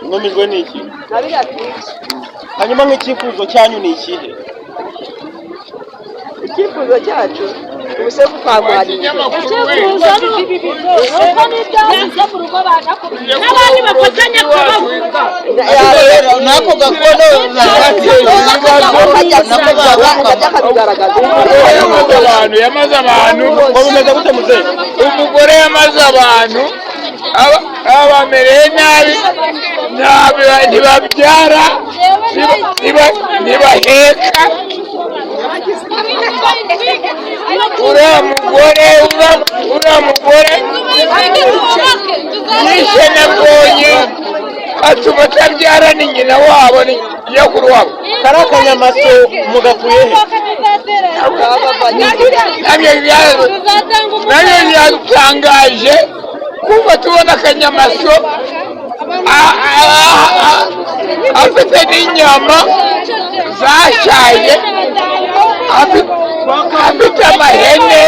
Numijwe n'iki? Hanyuma nk'icyifuzo cyanyu ni ikihe? Icyifuzo cyacu ubuse kukwamwariye n'abandi bafatanya kubavuga nako gakono yamaze abantu ngo bimeze gute muze umugore yamaze abantu abamereye nabi ntibabyara ntibaheka uriya mugore yishe nabonye atuma atabyara ni nyina wabo ni nyakuru wabo kari akanyamaso mugakuye he? nabyo byadutangaje kuva tubona akanyamaso afite n'inyama zashaye afite amahene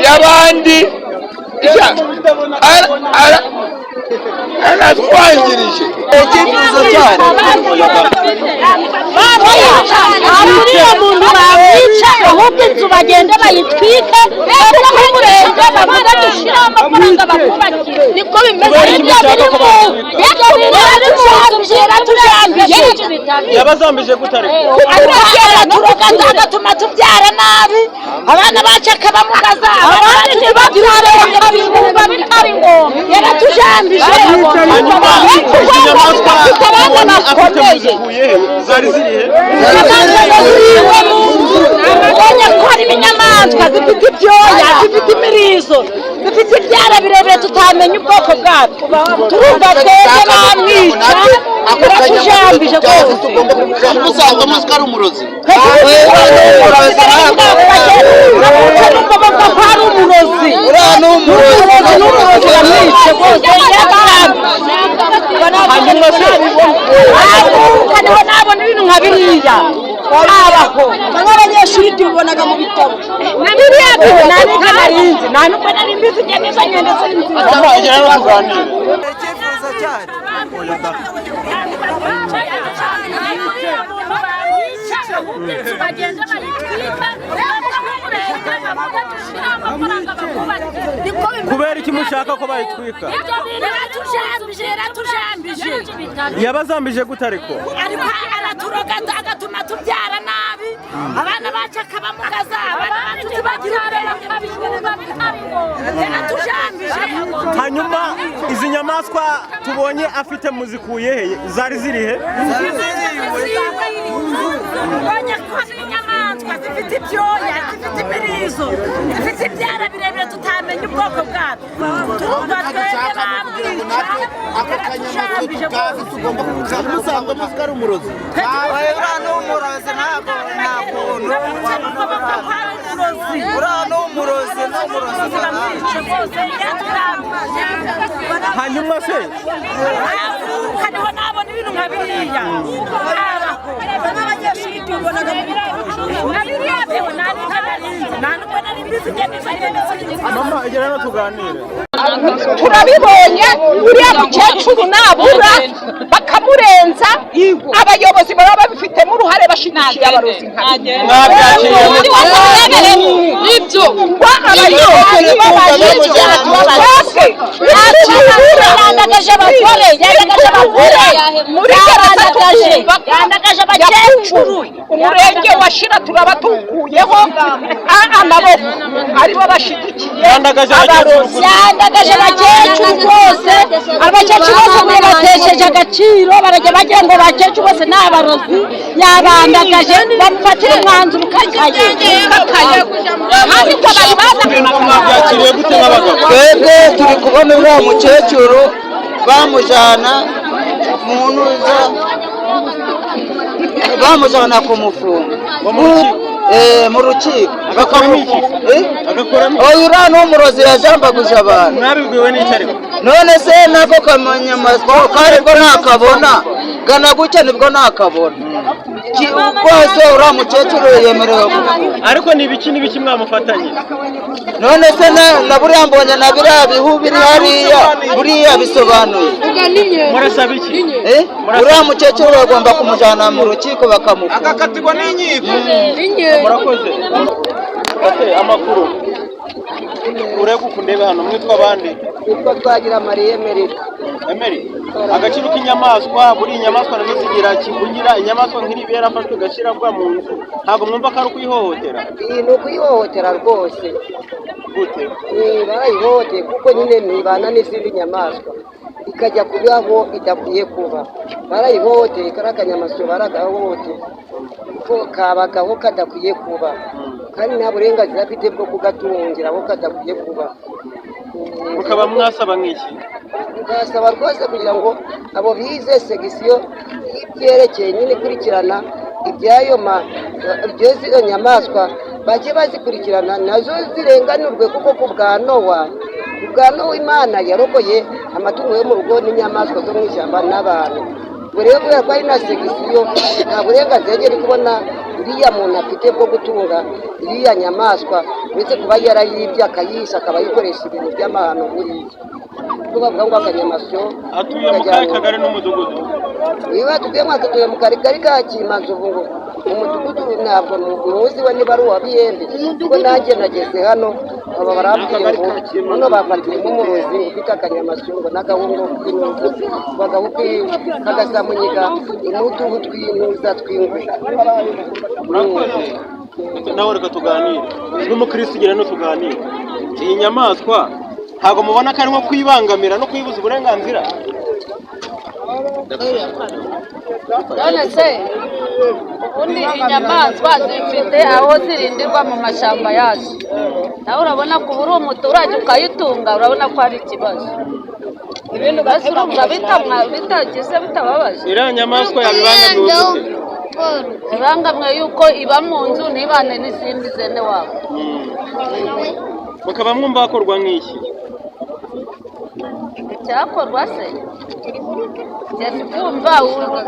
y'abandi aratwangirije icyifuzo cyane uriya muntu bamwica ahubwo inzu bagende bayitwike bajya mu murenge bavuga dushyiraho amafaranga bakubakira niko bimeze yabazambije gutare agatuma tubyara nabi abana bacu akabamugaza abandi ntibabyare bakabibumba bitari ngombwa yaratujambije zari zirihe? ubonye ko hari inyamaswa zifite ibyoya zifite imirizo zifite ibyara birebire tutamenya ubwoko bwabyo turumva twese bamwica yaratujambije rwose musanga musika ari umurozi uriya ni umurozi bamwice rwose hanyuma nabona ibintu nka biriya abaho nk'abanyeshuri tubibonaga mu bitabo na biriya tubona niko narinzi nta nubwo nari mbizi njye neza ngenda sinzi icyifuzo cyacu kubera iki mushaka ko bayitwika? Yabazambije gute ariko? ariko araturoga agatuma tubyara nabi abana bacu akabamugaza abana bacu tubagira yaratujambije. Hanyuma izi nyamaswa tubonye afite muzikuye he? Zari zirihe? ubonye ko hari inyamaswa zifite ibyoya zifite imirizo zifite ibyara birebire tutamenya ubwoko bwabyo turumva twebwe bamwica yaratujambije rwose tugomba kumusanga musanga musika ari umurozi uriya ni umurozi ntabwo nta kuntu uriya ni umurozi Hanyuma se hariho nabona ibintu nka biriya n'abanyeshuri tubibonaga mu bitabo na biriya byewe nta nubwo nari mbizi njye neza mama igera no tuganire turabibonye uriya mukecuru nabura bakamurenza abayobozi baba babifitemo uruhare bashigikiye abarozi nibyo abayobozi yandagaje abagore yandagaje abagore yandagaje abakecuru umurenge wa Shira turaba tukuyeho amaboko aribo bashigikiye abarozi yandagaje abakecuru bose abakecuru bose muri batesheje agaciro barajya bagira ngo abakecuru bose ni abarozi yabandagaje bamufatira umwanzuro ukakaye twebwe turi kubona uriya mukecuru bamujyana mu ntuza bamujyana kumufunga mu rukiko uriya ni umurozi yajambaguje abantu mwabibwiwe n'iki ariko? none se nako kamanyamaswa kariko ntakabona gana gutya nibwo nakabona rwose uriya mukecuru yemerewe ariko ni ibiki mwamufatanye none se na buriya mbonye na biriya bihu biri hariya buriya bisobanuye murasaba iki uriya mukecuru bagomba kumujyana mu rukiko bakamufunga agakatirwa n'inkiko murakoze amakuru urebe uku ndebe hano mwitwa abandi nitwa Twagira Marie Emery agaciro k'inyamaswa buri inyamaswa nazo zigira kivugira inyamaswa nk'iri yarafashwe gashyirwa mu nzu ntabwo mwumva ko ari ukuyihohotera ni ukuyihohotera rwose gute barayihohoteye kuko nyine ntibana n'izindi nyamaswa ikajya kuba aho idakwiye kuba barayihohoteye kariya kanyamasyo baragahohoteye ko kabagaho kadakwiye kuba kandi nta burenganzira afite bwo kugatungira aho kadakwiye kuba mukaba mwasaba nk'iki tugasaba rwose kugira ngo abo bize segisiyo y'ibyerekeye nyine ikurikirana iby'izo nyamaswa bajye bazikurikirana nazo zirenganurwe kuko ku bwa Nowa Imana yarokoye amatungo yo mu rugo n'inyamaswa zo mu ishyamba n'abantu ubwo rero kubera ko ari na segisiyo nta burenganzira agera kubona uriya muntu afite bwo gutunga iriya nyamaswa uretse kuba yarayibye akayisha akaba ayikoresha ibintu by'amahano buriya kuko bavuga ngo akanyamasyo atuye mu kahe kagari n'umudugudu niba tugiye mwakatuye mu kagari ka Kimanzovu ngo umudugudu ntabwo muzi we niba ari uwa Biyembe kuko nanjye nageze hano aba barambwiye ngo hano bafatiyemo umurozi ufite akanyamasyo ngo n'agahungu k'inuza bagahu kagasamunyiga imuduhu twinuza tw'ingwe murakoze nawe reka tuganire n'umukristo ugira no tuganire iyi nyamaswa ntabwo mubona ko ari nko kuyibangamira no kuyibuza uburenganzira none se ubundi inyamaswa zifite aho zirindirwa mu mashyamba yazo nawe urabona ko uba uri umuturage ukayitunga urabona ko ari ikibazo ibintu basi urumva bitagize bitababaje iriya nyamaswa yabibangamiwe gute ibangamiwe yuko iba mu nzu ntibane n'izindi zene wabo mukaba mwumva hakorwa nk'iki icyakorwa se kumva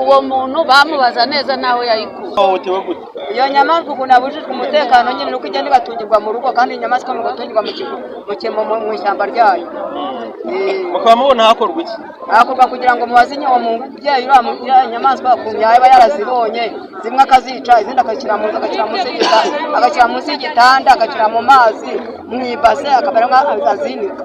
uwo muntu bamubaza neza nawe yayikuye hohotewe gute iyo nyamaswa ukuntu abujijwe umutekano nyine nuko igenda igatungirwa mu rugo kandi inyamaswa igatungirwa mu ishyamba ryayo mukaba mubona hakorwa iki hakorwa kugira ngo mubaze uwo mubyeyi uriya nyamaswa ukuntu yaba yarazibonye zimwe akazica izindi agashyira munsi y'igitanda agashyira mu mazi mu ibase akabera nk'azinika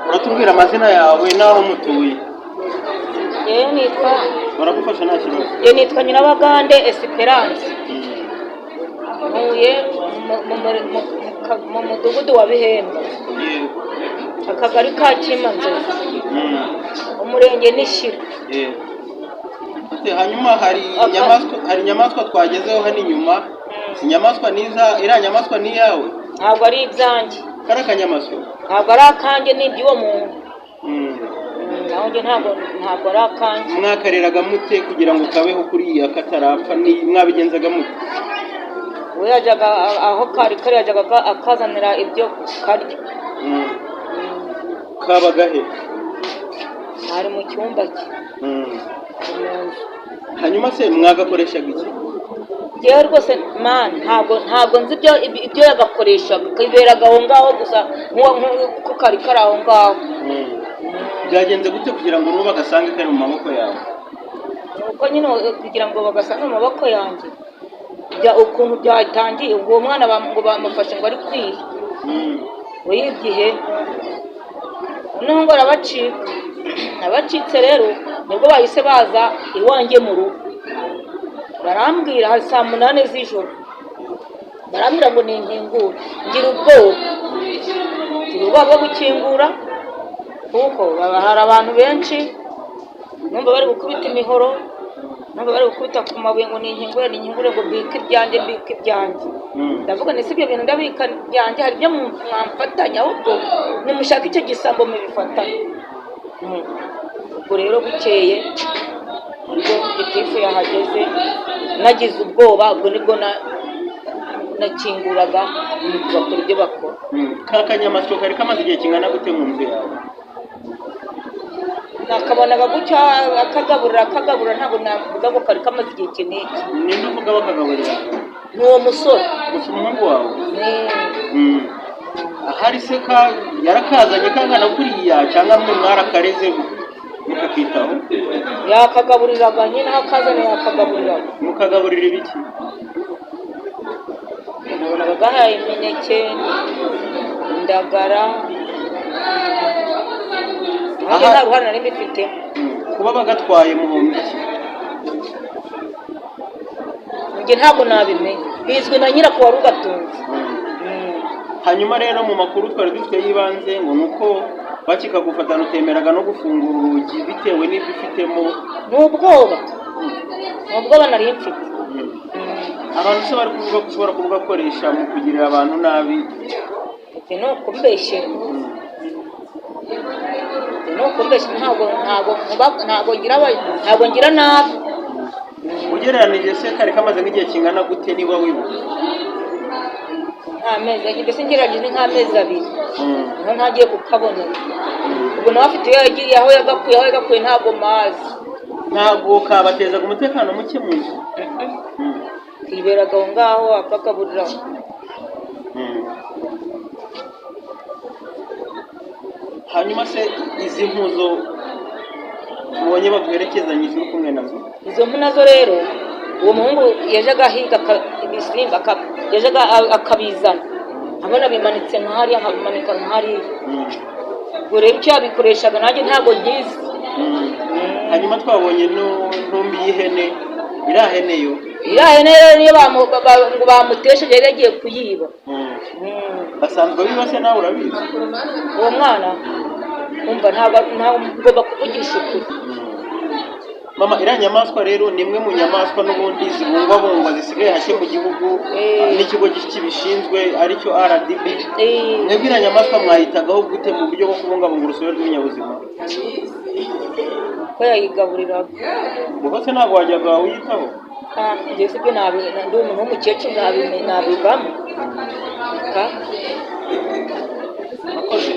uratubwira amazina yawe n'aho mutuye? Yewe nitwa baragufasha nta kibazo. nitwa Nyirabagande Esperance. Ntuye mu mudugudu wa Bihembe, akagari ka Kimanzovu, umurenge ni Shyira. Hanyuma hari inyamaswa twagezeho hano inyuma. Inyamaswa niza, iriya nyamaswa ni iyawe? Ntabwo ari ibyanjye. Kari akanyamaswa? Ntabwo ari akanjye, ni iby'uwo muntu. Nanjye ntabwo ari akanjye. Mwakareraga mute kugira ngo kabeho kuriya katarapfa? Mwabigenzaga mute? We yajyaga aho kari yajyaga akazanira ibyo karya. Kabaga he? Ari mu cyumba cye. Hanyuma se mwagakoreshaga iki? Yewe rwose man, ntabwo nzi ibyo yagakoreshaga. Kiberaga aho ngaho gusa nk'uko kari aho ngaho. Byagenze gute kugira ngo nuba gasange kari mu maboko yawe? Uko nyine kugira ngo bagasange mu maboko yanjye, ukuntu byatangiye, uwo mwana ngo bamufashe ngo ari kwiha. We igihe noneho ngo abacitse rero nibwo bahise baza iwanjye mu rugo. Barambwira hari saa 8 z'ijoro, barambwira ngo ninkingure. Ngira ubwoba bwo gukingura kuko hari abantu benshi, numva bari gukubita imihoro, numva bari gukubita ku mabuye ngo ninkingure ngo mbike ibyanjye. Ndavuga ni sibyo bintu ndabika ibyanjye, hari ibyo mwamfatanya, ahubwo nimushaka icyo gisambo mubifatanya. Ubwo rero bukeye ubwo gitifu yahageze, nagize ubwoba, ubwo nibwo nakinguraga bakora ibyo bakora. Ka kanyamasyo kari kamaze igihe kingana gute mu nzu yawe? Nakabonaga gutya akagaburira, ntabwo navuga ngo kari kamaze igihe kinini. Ninde uvuga bakagaburira? Ni uwo musore. Gusa umuhungu wawe? Ahari se yarakazanye kangana kuriya cyangwa mwarakareze mukakitaho? Yakagaburiraga nyine, aho akazanye yakagaburiraga. Mukagaburira ibiki? Nabonaga gahaye imineke, indagara. Aha nta ruhare nari mbifite. Kuba bagatwaye muhombi iki? Njye ntabwo nabimenye, bizwi na nyirako wari ugatunze. Hanyuma rero mu makuru twari dufite y'ibanze ngo nuko bakikagufatana utemeraga no gufungura urugi bitewe n'ibyo ufitemo. N'ubwoba nari mfite. Abantu se bari kuvuga ko ushobora kubugakoresha mu kugirira abantu nabi? Ni ukumbeshyera. Ntabwo ngira nabi. Ugereranije se kari kamaze nk'igihe kingana gute niba wibuka? Mbese ngerageze nk'amezi 2. Niho ntagiye kukabonera. Ubwo nawe afite aho yagakuye ntabwo mazi. Ntabwo kabatezaga umutekano muke mu nzu? Kiberaga aho ngaho akagaburira. Hanyuma se izi mpuzo ubonye baguherekezanyije uri kumwe nazo? Izo mpu nazo rero uwo muhungu yajaga ahiga ibisimba, yajaga akabizana, abona bimanitse nk'ahariya, akabimanika nk'ahariya. Ubwo rero icyo yabikoreshaga nanjye ntabwo ngizi. Hanyuma twabonye ntumbi y'ihene. Iriya hene yo niyo ngo bamutesheje, yari yagiye kuyiba. Basanzwe bibase nawe urabizi? Uwo mwana umva ntabwo ngomba kuvugisha ukuri. Mama, iriya nyamaswa rero ni imwe mu nyamaswa n'ubundi zibungwabungwa zisigaye hake mu gihugu n'ikigo kibishinzwe aricyo RDB. Mwebwe iriya nyamaswa mwayitagaho gute mu buryo bwo kubungabunga urusobe rw'ibinyabuzima? Ko yayigaburiraga. Ubwo se ntabwo wajyaga uyitaho? Njye sibyo ndi umuntu w'umukecuru nabivamo. Akoze.